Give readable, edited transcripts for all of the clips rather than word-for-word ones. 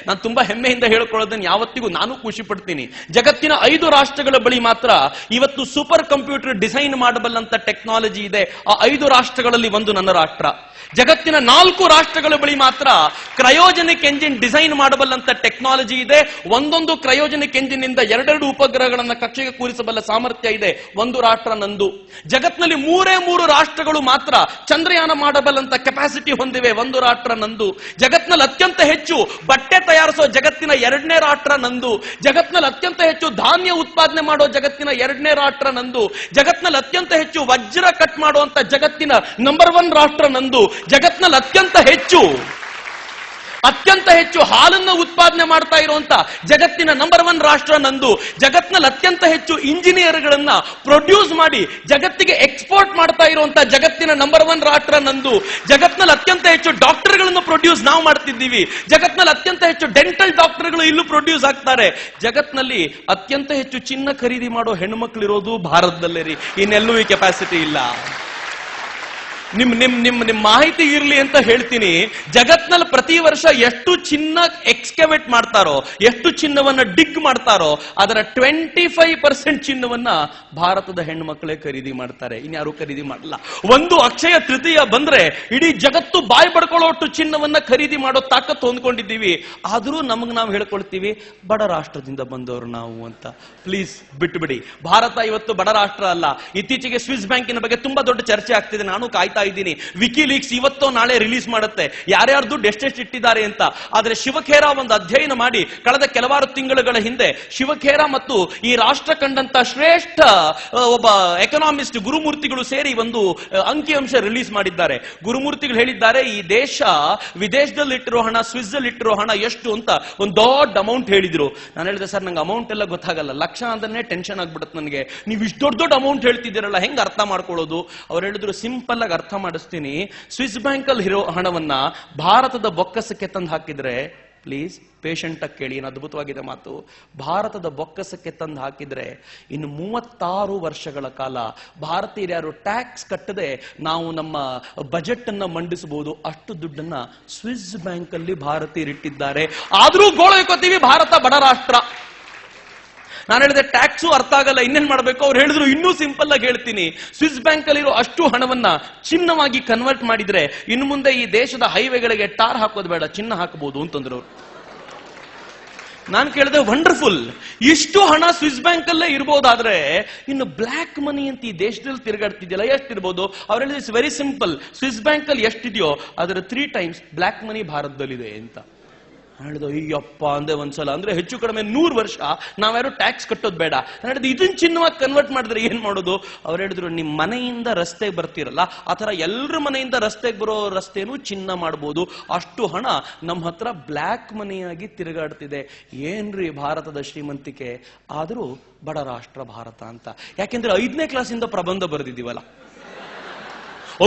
ನಾನು ತುಂಬಾ ಹೆಮ್ಮೆಯಿಂದ ಹೇಳ್ಕೊಳ್ಳೋದನ್ನು ಯಾವತ್ತಿಗೂ ನಾನು ಖುಷಿ ಪಡ್ತೀನಿ. ಜಗತ್ತಿನ 5 ರಾಷ್ಟ್ರಗಳ ಬಳಿ ಮಾತ್ರ ಇವತ್ತು ಸೂಪರ್ ಕಂಪ್ಯೂಟರ್ ಡಿಸೈನ್ ಮಾಡಬಲ್ಲಂತ ಟೆಕ್ನಾಲಜಿ ಇದೆ. ಆ 5 ರಾಷ್ಟ್ರಗಳಲ್ಲಿ ಒಂದು ನನ್ನ ರಾಷ್ಟ್ರ. ಜಗತ್ತಿನ 4 ರಾಷ್ಟ್ರಗಳ ಬಳಿ ಮಾತ್ರ ಕ್ರಯೋಜನಿಕ್ ಎಂಜಿನ್ ಡಿಸೈನ್ ಮಾಡಬಲ್ಲಂತ ಟೆಕ್ನಾಲಜಿ ಇದೆ. ಒಂದೊಂದು ಕ್ರಯೋಜನಿಕ್ ಎಂಜಿನ್ ಇಂದ 2 ಉಪಗ್ರಹಗಳನ್ನ ಕಕ್ಷೆಗೆ ಕೂರಿಸಬಲ್ಲ ಸಾಮರ್ಥ್ಯ ಇದೆ. ಒಂದು ರಾಷ್ಟ್ರ ನಂದು. ಜಗತ್ತಿನಲ್ಲಿ 3 ರಾಷ್ಟ್ರಗಳು ಮಾತ್ರ ಚಂದ್ರಯಾನ ಮಾಡಬಲ್ಲಂತ ಕೆಪಾಸಿಟಿ ಹೊಂದಿವೆ. ಒಂದು ರಾಷ್ಟ್ರ ನಂದು. ಜಗತ್ತಿನಲ್ಲಿ ಅತ್ಯಂತ ಹೆಚ್ಚು ಬಟ್ಟೆ ತಯಾರಿಸೋ ಜಗತ್ತಿನ 2ನೇ ರಾಷ್ಟ್ರ ನಂದು. ಜಗತ್ತಿನಲ್ಲಿ ಅತ್ಯಂತ ಹೆಚ್ಚು ಧಾನ್ಯ ಉತ್ಪಾದನೆ ಮಾಡೋ ಜಗತ್ತಿನ 2ನೇ ರಾಷ್ಟ್ರ ನಂದು. ಜಗತ್ತಿನಲ್ಲಿ ಅತ್ಯಂತ ಹೆಚ್ಚು ವಜ್ರ ಕಟ್ ಮಾಡುವಂತ ಜಗತ್ತಿನ ನಂಬರ್ 1 ರಾಷ್ಟ್ರ ನಂದು. ಜಗತ್ತಿನಲ್ಲಿ ಅತ್ಯಂತ ಹೆಚ್ಚು ಹಾಲನ್ನು ಉತ್ಪಾದನೆ ಮಾಡ್ತಾ ಇರುವಂತ ಜಗತ್ತಿನ ನಂಬರ್ 1 ರಾಷ್ಟ್ರ ನಂದು. ಜಗತ್ತಿನಲ್ಲಿ ಅತ್ಯಂತ ಹೆಚ್ಚು ಇಂಜಿನಿಯರ್ಗಳನ್ನ ಪ್ರೊಡ್ಯೂಸ್ ಮಾಡಿ ಜಗತ್ತಿಗೆ ಎಕ್ಸ್ಪೋರ್ಟ್ ಮಾಡ್ತಾ ಇರುವಂತ ಜಗತ್ತಿನ ನಂಬರ್ 1 ರಾಷ್ಟ್ರ ನಂದು. ಜಗತ್ತಿನಲ್ಲಿ ಅತ್ಯಂತ ಹೆಚ್ಚು ಡಾಕ್ಟರ್ಗಳನ್ನು ಪ್ರೊಡ್ಯೂಸ್ ನಾವು ಮಾಡ್ತಿದ್ದೀವಿ. ಜಗತ್ತಿನಲ್ಲಿ ಅತ್ಯಂತ ಹೆಚ್ಚು ಡೆಂಟಲ್ ಡಾಕ್ಟರ್ಗಳು ಇಲ್ಲೂ ಪ್ರೊಡ್ಯೂಸ್ ಆಗ್ತಾರೆ. ಜಗತ್ತಿನಲ್ಲಿ ಅತ್ಯಂತ ಹೆಚ್ಚು ಚಿನ್ನ ಖರೀದಿ ಮಾಡೋ ಹೆಣ್ಮಕ್ಳು ಇರೋದು ಭಾರತದಲ್ಲೇ ರೀ. ಇನ್ನೆಲ್ಲೂ ಈ ಕೆಪಾಸಿಟಿ ಇಲ್ಲ. ನಿಮ್ ಮಾಹಿತಿ ಇರ್ಲಿ ಅಂತ ಹೇಳ್ತೀನಿ. ಜಗತ್ನಲ್ಲಿ ಪ್ರತಿ ವರ್ಷ ಎಷ್ಟು ಚಿನ್ನ ಎಕ್ಸ್ಕವೇಟ್ ಮಾಡ್ತಾರೋ, ಎಷ್ಟು ಚಿನ್ನವನ್ನ ಡಿಗ್ ಮಾಡ್ತಾರೋ, ಅದರ 25% ಚಿನ್ನವನ್ನ ಭಾರತದ ಹೆಣ್ಮಕ್ಳೇ ಖರೀದಿ ಮಾಡ್ತಾರೆ. ಇನ್ಯಾರು ಖರೀದಿ ಮಾಡಲ್ಲ. ಒಂದು ಅಕ್ಷಯ ತೃತೀಯ ಬಂದ್ರೆ ಇಡೀ ಜಗತ್ತು ಬಾಯಿ ಪಡ್ಕೊಳ್ಳೋಷ್ಟು ಚಿನ್ನವನ್ನ ಖರೀದಿ ಮಾಡೋ ತಾಕತ್ತು ಹೊಂದ್ಕೊಂಡಿದ್ದೀವಿ. ಆದ್ರೂ ನಮಗ್ ನಾವು ಹೇಳ್ಕೊಳ್ತೀವಿ ಬಡ ರಾಷ್ಟ್ರದಿಂದ ಬಂದವರು ನಾವು ಅಂತ. ಪ್ಲೀಸ್ ಬಿಟ್ಬಿಡಿ. ಭಾರತ ಇವತ್ತು ಬಡ ರಾಷ್ಟ್ರ ಅಲ್ಲ. ಇತ್ತೀಚೆಗೆ ಸ್ವಿಸ್ ಬ್ಯಾಂಕಿನ ಬಗ್ಗೆ ತುಂಬಾ ದೊಡ್ಡ ಚರ್ಚೆ ಆಗ್ತಿದೆ. ನಾನು ಕಾಯ್ತಾ ಇದ್ದೀನಿ. ವಿಕಿಲೀಕ್ಸ್ ಇವತ್ತೋ ನಾಳೆ ರಿಲೀಸ್ ಮಾಡುತ್ತೆ ಯಾರ್ಯಾರು ದುಡ್ಡು ಎಷ್ಟೆಷ್ಟು ಇಟ್ಟಿದ್ದಾರೆ ಅಂತ. ಆದ್ರೆ ಶಿವಖೇರಾ ಒಂದು ಅಧ್ಯಯನ ಮಾಡಿ ಕಳೆದ ಕೆಲವಾರು ತಿಂಗಳುಗಳ ಹಿಂದೆ ಶಿವಖೇರಾ ಮತ್ತು ಈ ರಾಷ್ಟ್ರ ಕಂಡಂತ ಶ್ರೇಷ್ಠ ಒಬ್ಬ ಎಕನಾಮಿಸ್ಟ್ ಗುರುಮೂರ್ತಿಗಳು ಸೇರಿ ಒಂದು ಅಂಕಿಅಂಶ ರಿಲೀಸ್ ಮಾಡಿದ್ದಾರೆ. ಗುರುಮೂರ್ತಿಗಳು ಹೇಳಿದ್ದಾರೆ, ಈ ದೇಶ ವಿದೇಶದಲ್ಲಿ ಇಟ್ಟಿರೋ ಹಣ, ಸ್ವಿಸ್ ಅಲ್ಲಿ ಇಟ್ಟಿರೋ ಹಣ ಎಷ್ಟು ಅಂತ ಒಂದು ದೊಡ್ಡ ಅಮೌಂಟ್ ಹೇಳಿದ್ರು. ನಾನು ಹೇಳಿದೆ, ಸರ್ ನಂಗೆ ಅಮೌಂಟ್ ಎಲ್ಲ ಗೊತ್ತಾಗಲ್ಲ, ಲಕ್ಷ ಅಂದ್ರೆ ಟೆನ್ಷನ್ ಆಗ್ಬಿಡುತ್ತೆ ನನಗೆ. ನೀವು ಇಷ್ಟು ದೊಡ್ಡ ಅಮೌಂಟ್ ಹೇಳ್ತಿದ್ದೀರಲ್ಲ, ಹೆಂಗ್ ಅರ್ಥ ಮಾಡ್ಕೊಳ್ಳೋದು? ಅವ್ರು ಹೇಳಿದ್ರು, ಸಿಂಪಲ್ ಆಗಿ ಅರ್ಥ ಮಾಡಿಸ್ತೀನಿ. ಸ್ವಿಸ್ ಬ್ಯಾಂಕ್ ಅಲ್ಲಿ ಇರೋ ಹಣವನ್ನ ಭಾರತದ ಬೊಕ್ಕಸಕ್ಕೆ ತಂದು ಹಾಕಿದ್ರೆ, ಪ್ಲೀಸ್ ಪೇಷಂಟ್ ಆಗಿ ಕೇಳಿ, ಏನು ಅದ್ಭುತವಾಗಿದೆ ಮಾತು. ಭಾರತದ ಬೊಕ್ಕಸಕ್ಕೆ ತಂದು ಹಾಕಿದ್ರೆ ಇನ್ನು 36 ವರ್ಷಗಳ ಕಾಲ ಭಾರತೀಯರು ಟ್ಯಾಕ್ಸ್ ಕಟ್ಟದೆ ನಾವು ನಮ್ಮ ಬಜೆಟ್ ಅನ್ನ ಮಂಡಿಸಬಹುದು. ಅಷ್ಟು ದುಡ್ಡನ್ನ ಸ್ವಿಸ್ ಬ್ಯಾಂಕ್ ಅಲ್ಲಿ ಭಾರತೀಯರಿಟ್ಟಿದ್ದಾರೆ. ಆದ್ರೂ ಗೋಳೈಕೋತೀವಿ, ಭಾರತ ಬಡ ರಾಷ್ಟ್ರ. ನಾನು ಹೇಳಿದೆ ಟ್ಯಾಕ್ಸು ಅರ್ಥ ಆಗಲ್ಲ, ಇನ್ನೇನ್ ಮಾಡ್ಬೇಕು? ಅವ್ರು ಹೇಳಿದ್ರು, ಇನ್ನೂ ಸಿಂಪಲ್ ಆಗಿ ಹೇಳ್ತೀನಿ, ಸ್ವಿಸ್ ಬ್ಯಾಂಕ್ ಅಲ್ಲಿರೋ ಅಷ್ಟು ಹಣವನ್ನ ಚಿನ್ನವಾಗಿ ಕನ್ವರ್ಟ್ ಮಾಡಿದ್ರೆ ಇನ್ನು ಮುಂದೆ ಈ ದೇಶದ ಹೈವೇಗಳಿಗೆ ಟಾರ್ ಹಾಕೋದು ಬೇಡ, ಚಿನ್ನ ಹಾಕಬಹುದು ಅಂತಂದ್ರು. ನಾನು ಕೇಳಿದೆ, ವಂಡರ್ಫುಲ್, ಇಷ್ಟು ಹಣ ಸ್ವಿಸ್ ಬ್ಯಾಂಕ್ ಅಲ್ಲೇ ಇರ್ಬೋದಾದ್ರೆ ಇನ್ನು ಬ್ಲಾಕ್ ಮನಿ ಅಂತ ಈ ದೇಶದಲ್ಲಿ ತಿರುಗಾಡ್ತಿದ್ಯಲ್ಲ ಎಷ್ಟಿರ್ಬೋದು? ಅವ್ರು ಹೇಳಿದ್ರೆ, it's very simple, Swiss bank ಅಲ್ಲಿ ಎಷ್ಟಿದೆಯೋ ಅದರ 3 times ಬ್ಲಾಕ್ ಮನಿ ಭಾರತದಲ್ಲಿದೆ ಅಂತ ಹೇಳಿದ. ಅಯ್ಯಪ್ಪ ಅಂದೆ ಒಂದ್ಸಲ. ಅಂದ್ರೆ ಹೆಚ್ಚು ಕಡಿಮೆ 100 ವರ್ಷ ನಾವ್ಯಾರು ಟ್ಯಾಕ್ಸ್ ಕಟ್ಟೋದು ಬೇಡ. ಹೇಳಿದ, ಇದನ್ನ ಚಿನ್ನವಾಗಿ ಕನ್ವರ್ಟ್ ಮಾಡಿದ್ರೆ ಏನ್ ಮಾಡೋದು? ಅವ್ರು ಹೇಳಿದ್ರು, ನಿಮ್ ಮನೆಯಿಂದ ರಸ್ತೆಗೆ ಬರ್ತಿರಲ್ಲ, ಆ ತರ ಎಲ್ಲರ ಮನೆಯಿಂದ ರಸ್ತೆಗೆ ಬರೋ ರಸ್ತೆನೂ ಚಿನ್ನ ಮಾಡ್ಬೋದು. ಅಷ್ಟು ಹಣ ನಮ್ಮ ಹತ್ರ ಬ್ಲ್ಯಾಕ್ ಮನಿಯಾಗಿ ತಿರುಗಾಡ್ತಿದೆ. ಏನ್ರಿ ಭಾರತದ ಶ್ರೀಮಂತಿಕೆ! ಆದ್ರೂ ಬಡ ರಾಷ್ಟ್ರ ಭಾರತ ಅಂತ. ಯಾಕೆಂದ್ರೆ 5ನೇ ಕ್ಲಾಸಿಂದ ಪ್ರಬಂಧ ಬರೆದಿದ್ದೀವಲ್ಲ.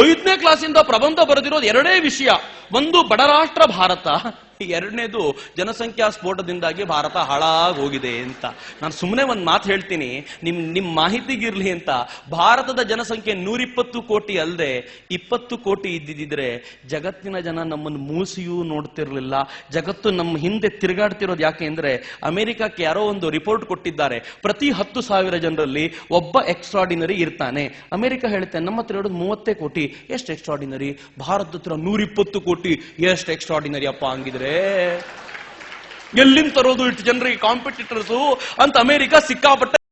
5ನೇ ಕ್ಲಾಸಿಂದ ಪ್ರಬಂಧ ಬರೆದಿರೋದು 2 ವಿಷಯ. ಒಂದು, ಬಡ ರಾಷ್ಟ್ರ ಭಾರತ. 2ನೇದು, ಜನಸಂಖ್ಯಾ ಸ್ಫೋಟದಿಂದಾಗಿ ಭಾರತ ಹಾಳಾಗಿ ಹೋಗಿದೆ ಅಂತ. ನಾನು ಸುಮ್ಮನೆ ಒಂದು ಮಾತು ಹೇಳ್ತೀನಿ, ನಿಮ್ ಮಾಹಿತಿಗಿರ್ಲಿ ಅಂತ. ಭಾರತದ ಜನಸಂಖ್ಯೆ 120 ಕೋಟಿ ಅಲ್ಲದೆ 20 ಕೋಟಿ ಇದ್ದಿದ್ರೆ ಜಗತ್ತಿನ ಜನ ನಮ್ಮನ್ನು ಮೂಸಿಯೂ ನೋಡ್ತಿರ್ಲಿಲ್ಲ. ಜಗತ್ತು ನಮ್ಮ ಹಿಂದೆ ತಿರುಗಾಡ್ತಿರೋದು ಯಾಕೆ ಅಂದ್ರೆ, ಅಮೆರಿಕಕ್ಕೆ ಯಾರೋ ಒಂದು ರಿಪೋರ್ಟ್ ಕೊಟ್ಟಿದ್ದಾರೆ, ಪ್ರತಿ 10,000 ಜನರಲ್ಲಿ ಒಬ್ಬ ಎಕ್ಸ್ಟ್ರಾರ್ಡಿನರಿ ಇರ್ತಾನೆ. ಅಮೆರಿಕ ಹೇಳುತ್ತೆ, ನಮ್ಮ ಹತ್ರ ಇರೋದು 30 ಕೋಟಿ, ಎಷ್ಟು ಎಕ್ಸ್ಟ್ರಾರ್ಡಿನರಿ? ಭಾರತದ ಹತ್ರ 120 ಕೋಟಿ, ಎಷ್ಟು ಎಕ್ಸ್ಟ್ರಾರ್ಡಿನರಿ ಅಪ್ಪ ಹಂಗಿದ್ರೆ. ಎಲ್ಲಿಂದ ತರೋದು ಇಷ್ಟು ಜನರಿಗೆ ಕಾಂಪಿಟೇಟರ್ಸು ಅಂತ ಅಮೆರಿಕ ಸಿಕ್ಕಾಪಟ್ಟೆ